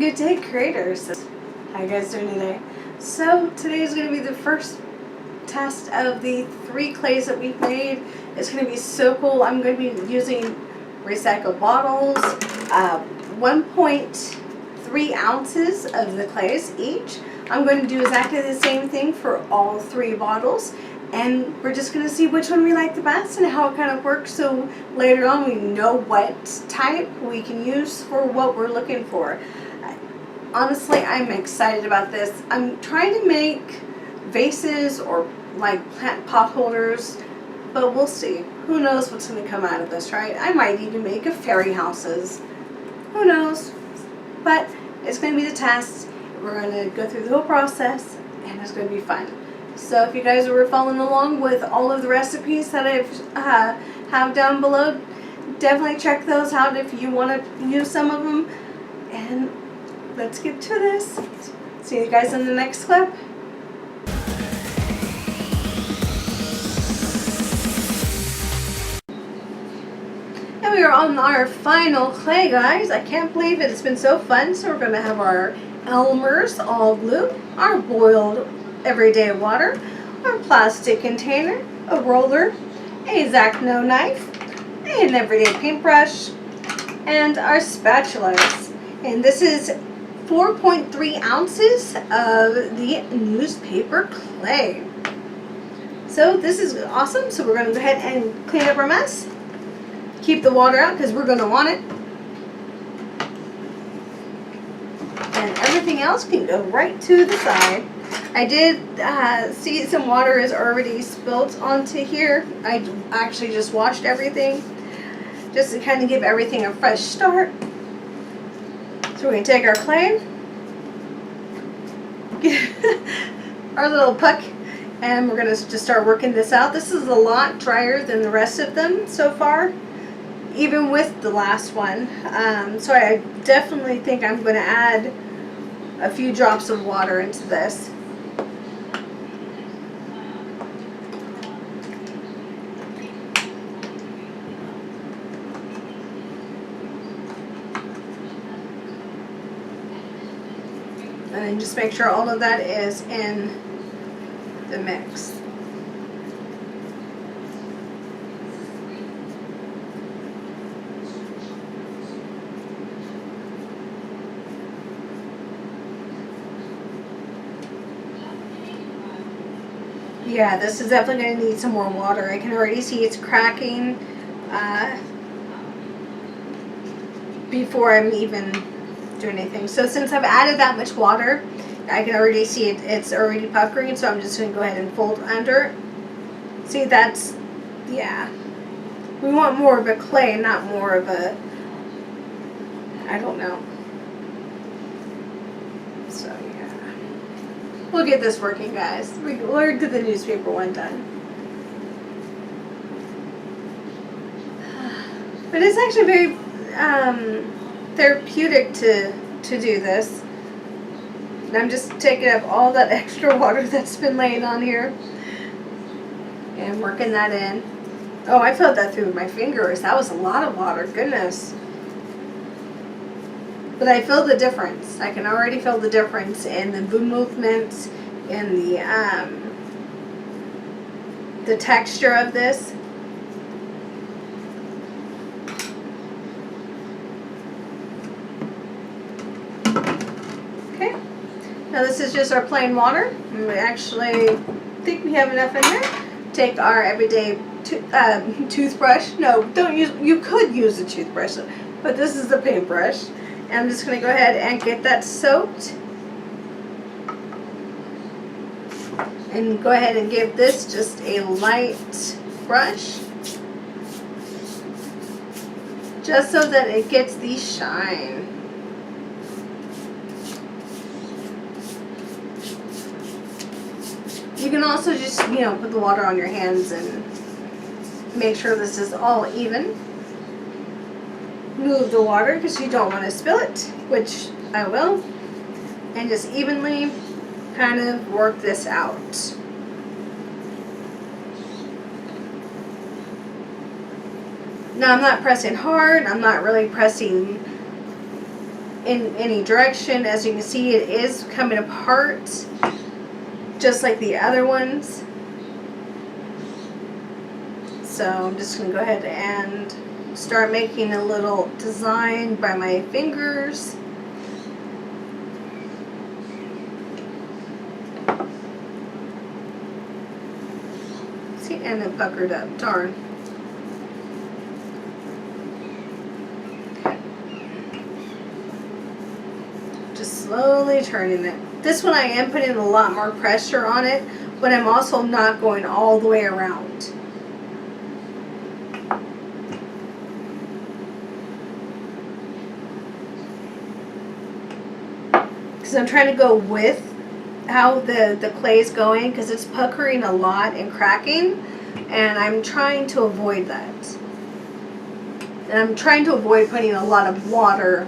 Good day, creators. How you guys doing today? So today is going to be the first test of the 3 clays that we've made. It's going to be so cool. I'm going to be using recycled bottles, 1.3 ounces of the clays each. I'm going to do exactly the same thing for all 3 bottles, and we're just going to see which one we like the best and how it kind of works, so later on we know what type we can use for what we're looking for. Honestly, I'm excited about this. I'm trying to make vases or like plant pot holders, but we'll see. Who knows what's going to come out of this, right? I might even make a fairy houses. Who knows? But it's going to be the test. We're going to go through the whole process, and it's going to be fun. So if you guys were following along with all of the recipes that I have down below, definitely check those out if you want to use some of them. And let's get to this. See you guys in the next clip. And we are on our final clay, guys. I can't believe it. It's been so fun. So we're going to have our Elmer's all glue, our boiled everyday water, our plastic container, a roller, a X-Acto knife, an everyday paintbrush, and our spatulas. And this is 4.3 ounces of the newspaper clay. So this is awesome. So we're going to go ahead and clean up our mess. Keep the water out because we're going to want it. And everything else can go right to the side. I did see some water is already spilled onto here. I actually just washed everything just to kind of give everything a fresh start. So we're going to take our clay, our little puck, and we're going to just start working this out. This is a lot drier than the rest of them so far, even with the last one. So I definitely think I'm going to add a few drops of water into this. And then just make sure all of that is in the mix. Yeah, this is definitely going to need some more water. I can already see it's cracking before I'm even doing anything. So since I've added that much water, I can already see it's already puckering, so I'm just going to go ahead and fold under. See, that's, yeah. We want more of a clay, not more of a, I don't know. So yeah. We'll get this working, guys. We'll get the newspaper one done. But it's actually very therapeutic to do this. And I'm just taking up all that extra water that's been laying on here and working that in. Oh, I felt that through my fingers. That was a lot of water. Goodness. But I feel the difference. I can already feel the difference in the movement, in the texture of this. Okay. Now this is just our plain water. And we actually think we have enough in there. Take our everyday toothbrush. No, don't use. You could use a toothbrush, but this is the paintbrush. And I'm just going to go ahead and get that soaked. And go ahead and give this just a light brush. Just so that it gets the shine. You can also just, put the water on your hands and make sure this is all even. Move the water because you don't want to spill it, which I will, and just evenly kind of work this out. Now I'm not pressing hard, I'm not really pressing in any direction. As you can see, it is coming apart just like the other ones. So I'm just going to go ahead and start making a little design by my fingers. See, and it puckered up, darn. Just slowly turning it. This one I am putting a lot more pressure on it, but I'm also not going all the way around. Because I'm trying to go with how the clay is going, because it's puckering a lot and cracking, and I'm trying to avoid that. And I'm trying to avoid putting a lot of water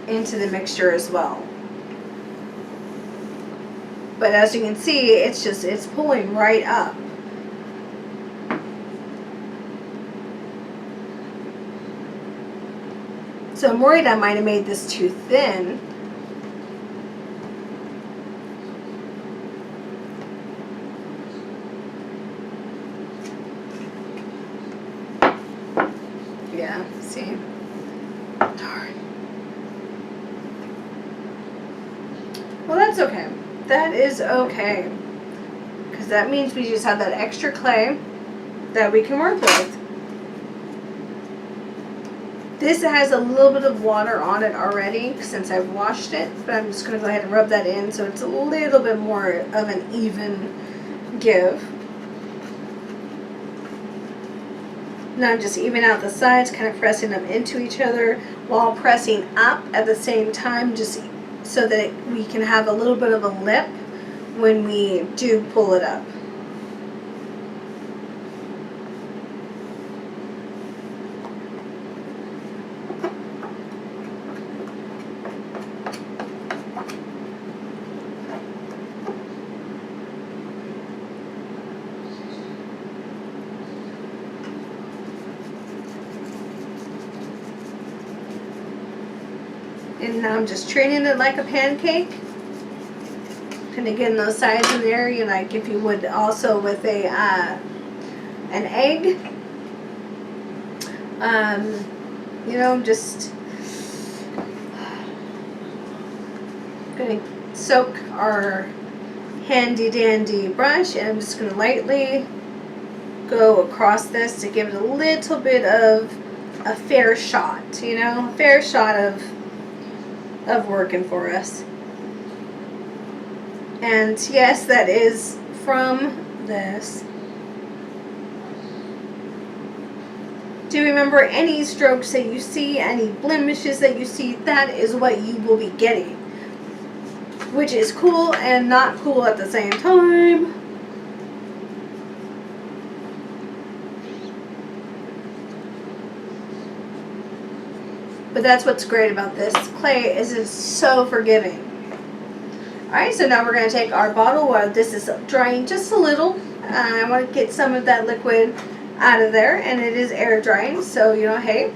into the mixture as well. But as you can see, it's pulling right up. So I'm worried I might have made this too thin. Yeah, see? Darn. Well, that's okay. That is okay. Because that means we just have that extra clay that we can work with. This has a little bit of water on it already since I've washed it, but I'm just going to go ahead and rub that in so it's a little bit more of an even give. Now I'm just even out the sides, kind of pressing them into each other while pressing up at the same time, just so that we can have a little bit of a lip when we do pull it up. And now I'm just treating it like a pancake. Kind of getting those sides in there, you know, like if you would also with a an egg. You know, just gonna soak our handy dandy brush, and I'm just gonna lightly go across this to give it a little bit of a fair shot, you know, a fair shot of working for us. And yes, that is from this. Do remember, any strokes that you see, any blemishes that you see, that is what you will be getting. Which is cool and not cool at the same time. But that's what's great about this clay, is it's so forgiving. Alright, so now we're going to take our bottle while this is drying just a little. I want to get some of that liquid out of there, and it is air drying, so you know, hey,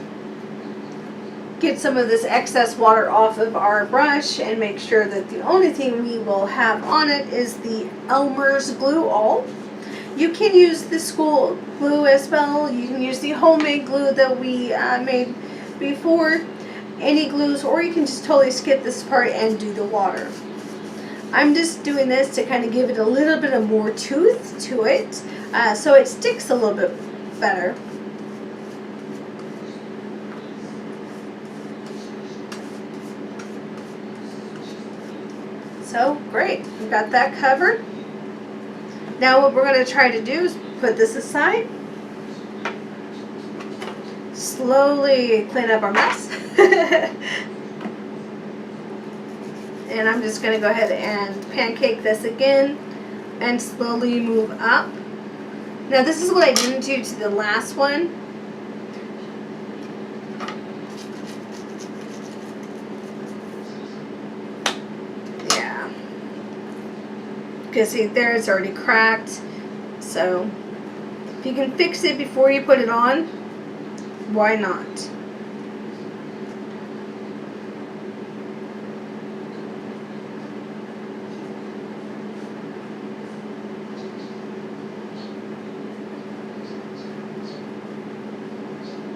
get some of this excess water off of our brush and make sure that the only thing we will have on it is the Elmer's glue all. You can use the school glue as well. You can use the homemade glue that we made before, any glues, or you can just totally skip this part and do the water. I'm just doing this to kind of give it a little bit of more tooth to it, so it sticks a little bit better. So great, we've got that covered. Now what we're going to try to do is put this aside, slowly clean up our mess. And I'm just going to go ahead and pancake this again and slowly move up. Now this is what I didn't do to the last one. Yeah. Because see, there it's already cracked. So if you can fix it before you put it on, why not?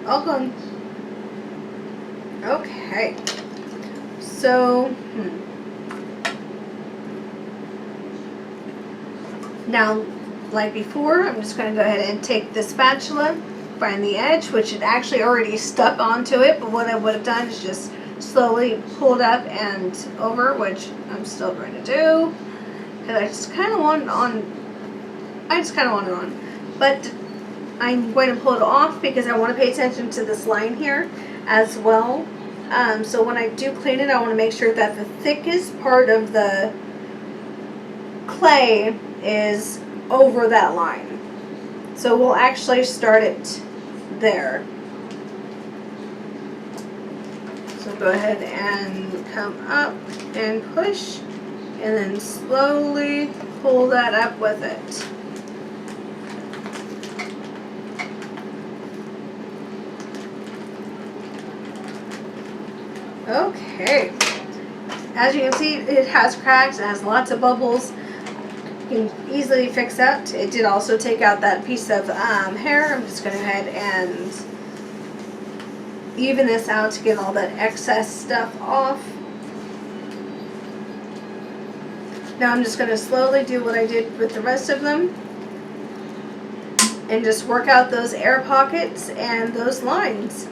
all gone. Okay. So, now, like before, I'm just going to go ahead and take the spatula, find the edge, which it actually already stuck onto it, but what I would have done is just slowly pulled up and over, which I'm still going to do, because I just kind of want it on, but I'm going to pull it off because I want to pay attention to this line here as well. So when I do clean it, I want to make sure that the thickest part of the clay is over that line. So we'll actually start it there. So go ahead and come up and push, and then slowly pull that up with it. Okay. As you can see, it has cracks, it has lots of bubbles. You can easily fix that. It did also take out that piece of hair. I'm just going to go ahead and even this out to get all that excess stuff off. Now I'm just going to slowly do what I did with the rest of them and just work out those air pockets and those lines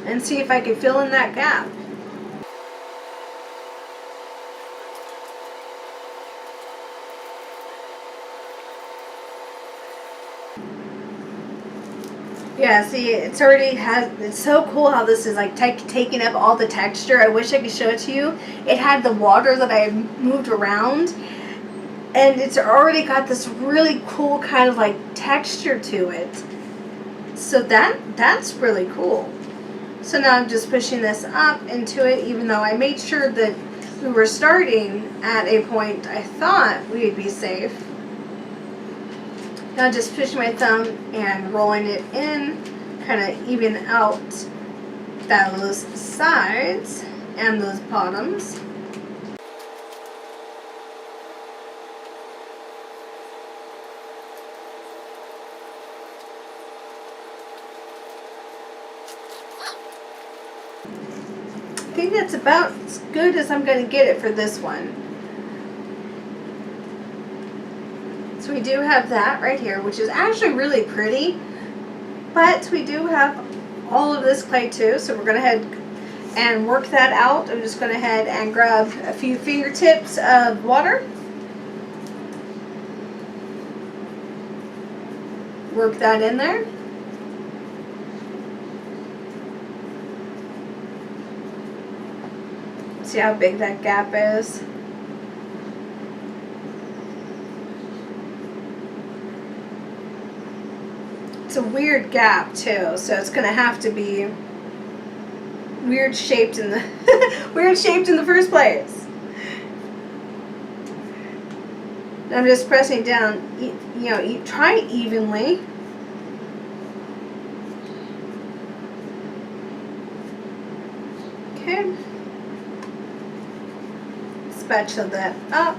and see if I can fill in that gap. Yeah, see, it's so cool how this is like taking up all the texture. I wish I could show it to you. It had the water that I moved around, and it's already got this really cool kind of like texture to it. So that's really cool. So now I'm just pushing this up into it, even though I made sure that we were starting at a point I thought we'd be safe. Now just pushing my thumb and rolling it in, kind of even out those sides and those bottoms. I think that's about as good as I'm going to get it for this one. So we do have that right here, which is actually really pretty, but we do have all of this clay too, so we're going to head and work that out. I'm just going to head and grab a few fingertips of water, work that in there. See how big that gap is? It's a weird gap too, so it's going to have to be weird shaped in the weird shaped in the first place. I'm just pressing down, try evenly. Okay. Spatula that up.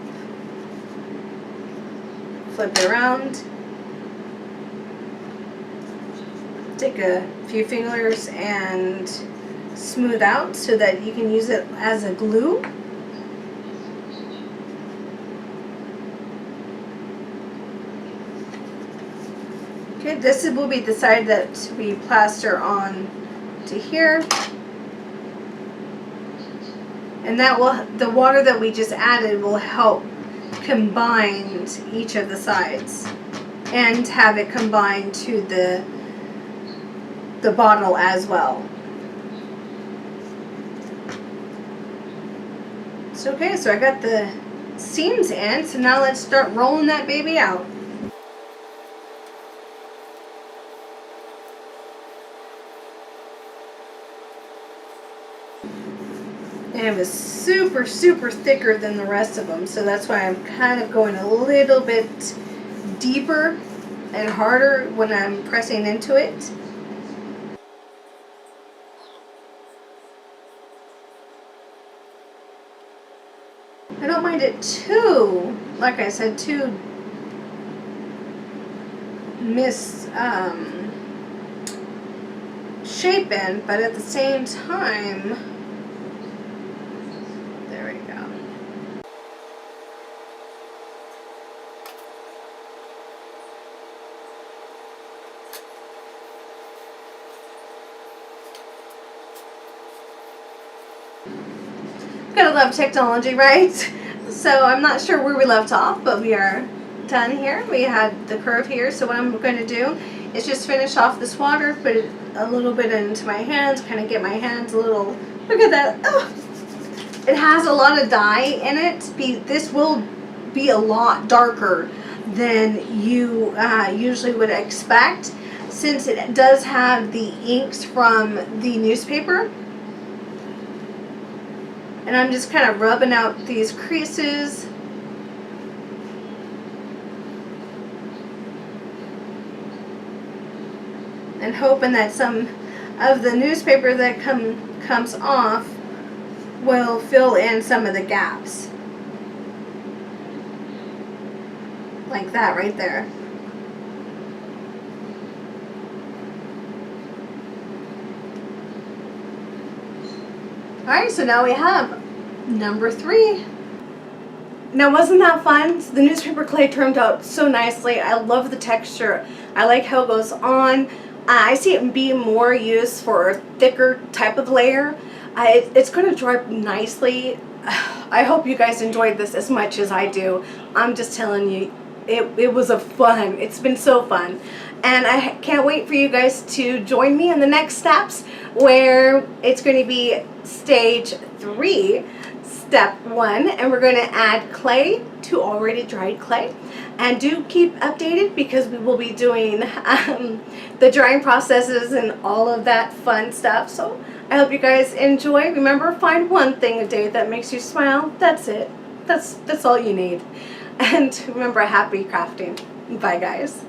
Flip it around. Take a few fingers and smooth out so that you can use it as a glue. Okay, this will be the side that we plaster on to here. And the water that we just added will help combine each of the sides and have it combined to the bottle as well. So okay, so I got the seams in, so now let's start rolling that baby out. And it was super, super thicker than the rest of them, so that's why I'm kind of going a little bit deeper and harder when I'm pressing into it. I don't mind it too, like I said, too shapen, but at the same time, there we go. Gotta love technology, right? So I'm not sure where we left off, but we are done here. We had the curve here, so what I'm going to do is just finish off this water, put it a little bit into my hands, kind of get my hands a little, look at that. Oh, it has a lot of dye in it. This will be a lot darker than you usually would expect, since it does have the inks from the newspaper. And I'm just kind of rubbing out these creases. And hoping that some of the newspaper that comes off will fill in some of the gaps. Like that right there. Alright, so now we have number 3. Now, wasn't that fun? The newspaper clay turned out so nicely. I love the texture. I like how it goes on. I see it being more used for a thicker type of layer. It's going to dry up nicely. I hope you guys enjoyed this as much as I do. I'm just telling you, it was fun. It's been so fun. And I can't wait for you guys to join me in the next steps, where it's going to be stage 3, step 1, and we're going to add clay to already dried clay. And do keep updated, because we will be doing the drying processes and all of that fun stuff. So I hope you guys enjoy. Remember, find one thing a day that makes you smile. That's it. That's all you need. And remember, happy crafting. Bye, guys.